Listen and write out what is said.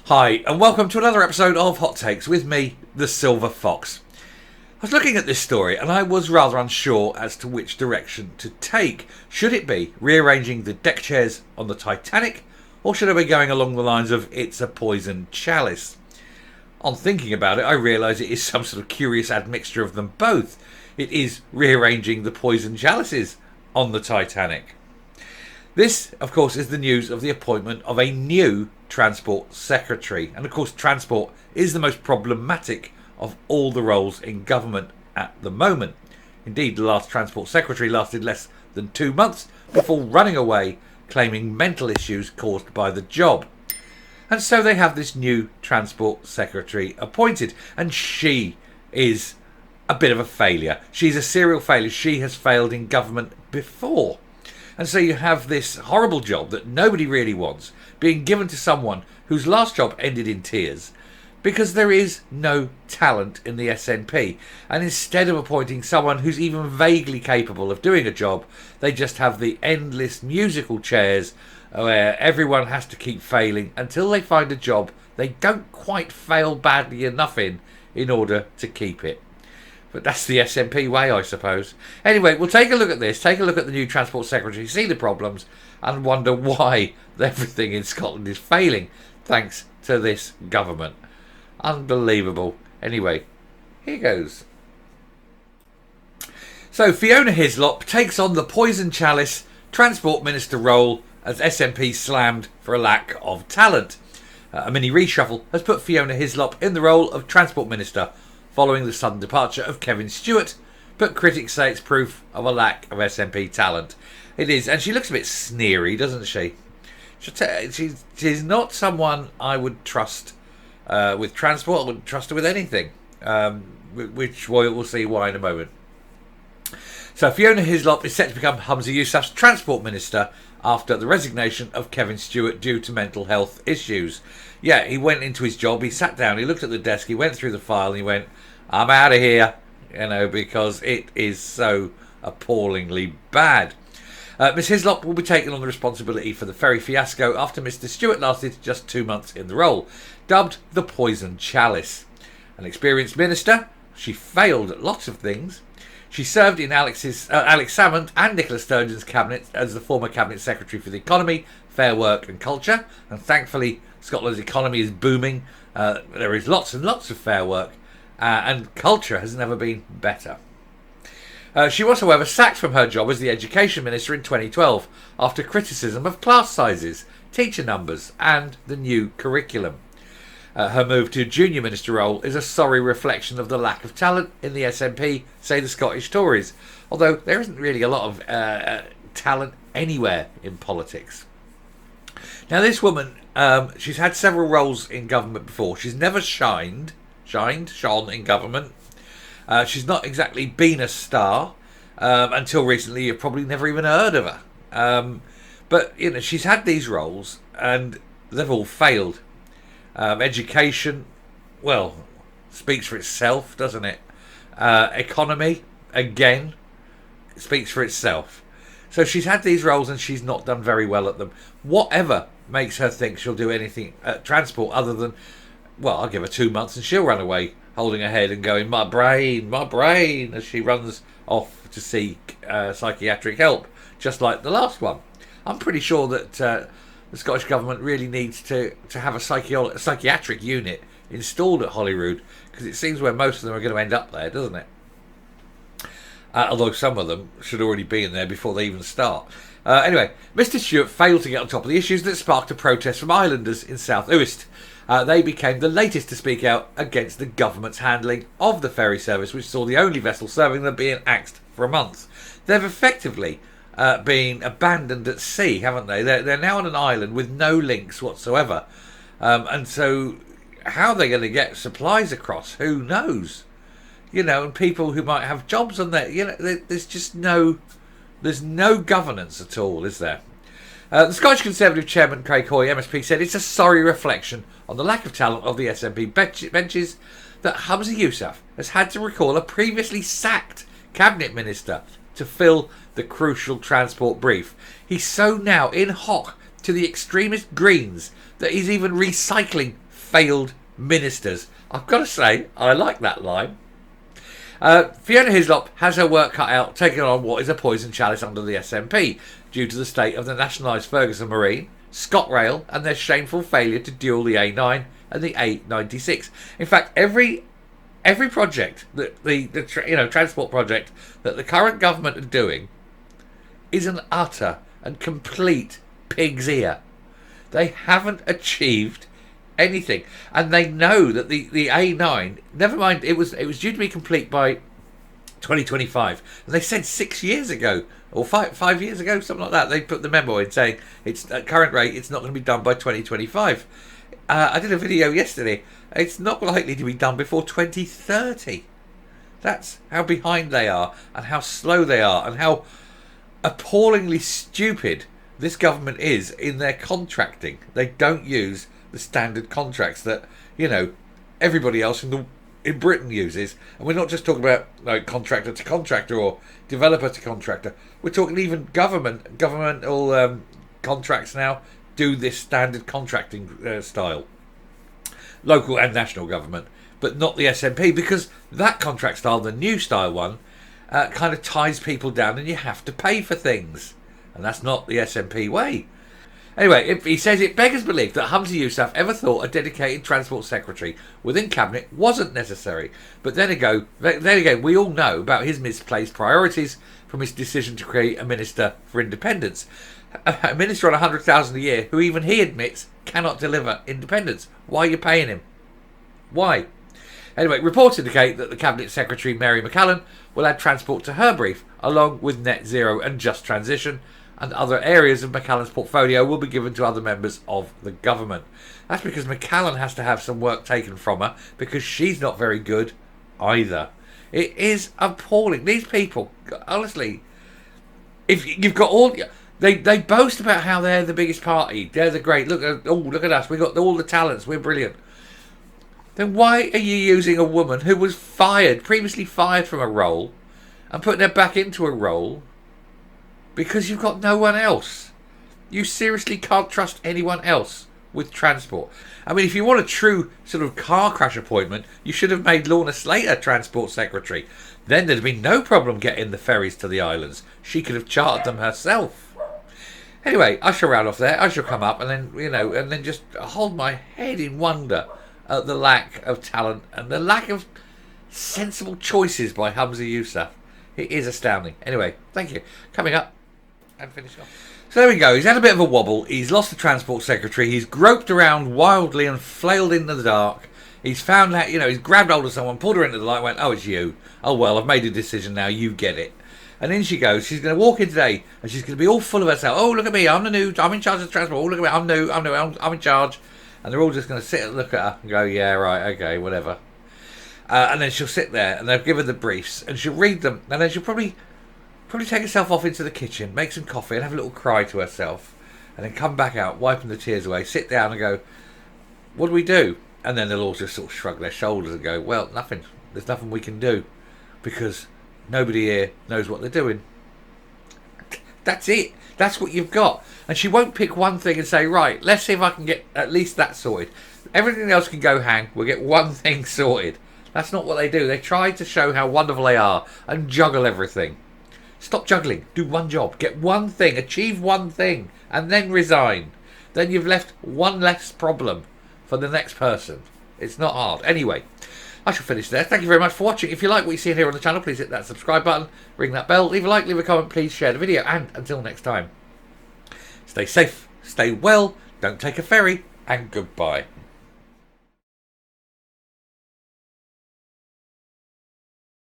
Hi, and welcome to another episode of Hot Takes with me, the Silver Fox. I was looking at this story and I was rather unsure as to which direction to take. Should it be rearranging the deck chairs on the Titanic, or should I be going along the lines of it's a poison chalice? On thinking about it, I realise it is some sort of curious admixture of them both. It is rearranging the poison chalices on the Titanic. This, of course, is the news of the appointment of a new Transport Secretary. And of course, transport is the most problematic of all the roles in government at the moment. Indeed, the last Transport Secretary lasted less than 2 months before running away, claiming mental issues caused by the job. And so they have this new Transport Secretary appointed, and she is a bit of a failure. She's a serial failure. She has failed in government before. And so you have this horrible job that nobody really wants being given to someone whose last job ended in tears because there is no talent in the SNP. And instead of appointing someone who's even vaguely capable of doing a job, they just have the endless musical chairs where everyone has to keep failing until they find a job they don't quite fail badly enough in order to keep it. But that's the SNP way, I suppose. Anyway, we'll take a look at this, take a look at the new Transport Secretary, see the problems, and wonder why everything in Scotland is failing, thanks to this government. Unbelievable. Anyway, here goes. So, Fiona Hislop takes on the Poison Chalice Transport Minister role as SNP slammed for a lack of talent. A mini reshuffle has put Fiona Hislop in the role of Transport Minister, following the sudden departure of Kevin Stewart, but critics say it's proof of a lack of SNP talent. It is, and she looks a bit sneery, doesn't she? She's not someone I would trust with transport. I wouldn't trust her with anything, which we'll see why in a moment. So Fiona Hislop is set to become Humza Yousaf's Transport Minister after the resignation of Kevin Stewart due to mental health issues. Yeah, he went into his job, he sat down, he looked at the desk, he went through the file and he went, I'm out of here, because it is so appallingly bad. Miss Hislop will be taking on the responsibility for the ferry fiasco after Mr. Stewart lasted just 2 months in the role, dubbed the Poison Chalice. An experienced minister, she failed at lots of things. She served in Alex Salmond and Nicola Sturgeon's cabinet as the former Cabinet Secretary for the Economy, Fair Work and Culture, and thankfully Scotland's economy is booming. There is lots and lots of fair work, and culture has never been better. She was, however, sacked from her job as the Education Minister in 2012 after criticism of class sizes, teacher numbers and the new curriculum. Her move to junior minister role is a sorry reflection of the lack of talent in the SNP, say the Scottish Tories, although there isn't really a lot of talent anywhere in politics. Now this woman, she's had several roles in government before. She's never shone in government. She's not exactly been a star until recently. You've probably never even heard of her. But she's had these roles and they've all failed. Education, well, speaks for itself, doesn't it? Economy, again, speaks for itself. So she's had these roles and she's not done very well at them. Whatever makes her think she'll do anything at transport other than, well, I'll give her 2 months and she'll run away holding her head and going, my brain, as she runs off to seek psychiatric help, just like the last one. I'm pretty sure that the Scottish Government really needs to have a psychiatric unit installed at Holyrood, because it seems where most of them are going to end up there, doesn't it? Although some of them should already be in there before they even start. Anyway, Mr. Stewart failed to get on top of the issues that sparked a protest from islanders in South Uist. They became the latest to speak out against the government's handling of the ferry service, which saw the only vessel serving them being axed for a month. They've effectively been abandoned at sea, haven't they? They're now on an island with no links whatsoever. And so how are they going to get supplies across? Who knows? And people who might have jobs on there. There's no governance at all, is there? The Scottish Conservative Chairman Craig Hoy, MSP, said it's a sorry reflection on the lack of talent of the SNP benches that Humza Yousaf has had to recall a previously sacked Cabinet Minister to fill the crucial transport brief. He's so now in hock to the extremist Greens that he's even recycling failed ministers. I've got to say, I like that line. Fiona Hislop has her work cut out taking on what is a poison chalice under the SNP due to the state of the nationalised Ferguson Marine, ScotRail and their shameful failure to dual the A9 and the A96. In fact, every project that the transport project that the current government are doing is an utter and complete pig's ear. They haven't achieved anything, and they know that the A9, never mind, it was due to be complete by 2025, and they said 6 years ago or 5 years ago, something like that, they put the memo in saying it's at current rate it's not going to be done by 2025. I did a video yesterday. It's not likely to be done before 2030. That's how behind they are, and how slow they are, and how appallingly stupid this government is in their contracting. They don't use the standard contracts that everybody else in Britain uses, and we're not just talking about like contractor to contractor or developer to contractor. We're talking even governmental contracts now do this standard contracting style, local and national government, but not the SNP, because that contract style, the new style one, kind of ties people down and you have to pay for things, and that's not the SNP way. Anyway, he says it beggars belief that Humza Yousaf ever thought a dedicated transport secretary within cabinet wasn't necessary. But then again, we all know about his misplaced priorities from his decision to create a minister for independence. A minister on 100,000 a year who even he admits cannot deliver independence. Why are you paying him? Why? Anyway, reports indicate that the Cabinet Secretary Mary McCallan will add transport to her brief, along with net zero and just transition, and other areas of McCallan's portfolio will be given to other members of the government. That's because McCallan has to have some work taken from her, because she's not very good either. It is appalling. These people, honestly, if you've got all... They boast about how they're the biggest party. They're the great. Look at us. We've got all the talents. We're brilliant. Then why are you using a woman who was previously fired from a role, and putting her back into a role because you've got no one else? You seriously can't trust anyone else with transport. I mean, if you want a true sort of car crash appointment, you should have made Lorna Slater Transport Secretary. Then there'd be no problem getting the ferries to the islands. She could have chartered them herself. Anyway, I shall round off there. I shall come up and then just hold my head in wonder at the lack of talent and the lack of sensible choices by Humza Yousaf. It is astounding. Anyway, thank you. Coming up and finishing off. So there we go. He's had a bit of a wobble. He's lost the transport secretary. He's groped around wildly and flailed in the dark. He's found out, he's grabbed hold of someone, pulled her into the light, went, "Oh, it's you. Oh, well, I've made a decision now. You get it." And in she goes. She's going to walk in today, and she's going to be all full of herself. "Oh, look at me. I'm in charge of the transport. Oh, look at me. I'm new. I'm in charge." And they're all just going to sit and look at her and go, "Yeah, right, okay, whatever." And then she'll sit there, and they'll give her the briefs, and she'll read them, and then she'll probably take herself off into the kitchen, make some coffee, and have a little cry to herself, and then come back out, wiping the tears away, sit down and go, "What do we do?" And then they'll all just sort of shrug their shoulders and go, "Well, nothing. There's nothing we can do, because nobody here knows what they're doing." That's it. That's what you've got. And she won't pick one thing and say, "Right, let's see if I can get at least that sorted. Everything else can go hang. We'll get one thing sorted." That's not what they do. They try to show how wonderful they are and juggle everything. Stop juggling. Do one job. Get one thing. Achieve one thing. And then resign. Then you've left one less problem for the next person. It's not hard. Anyway, I shall finish there. Thank you very much for watching. If you like what you see here on the channel, please hit that subscribe button, ring that bell, leave a like, leave a comment, please share the video, and until next time, stay safe, stay well, don't take a ferry, and goodbye.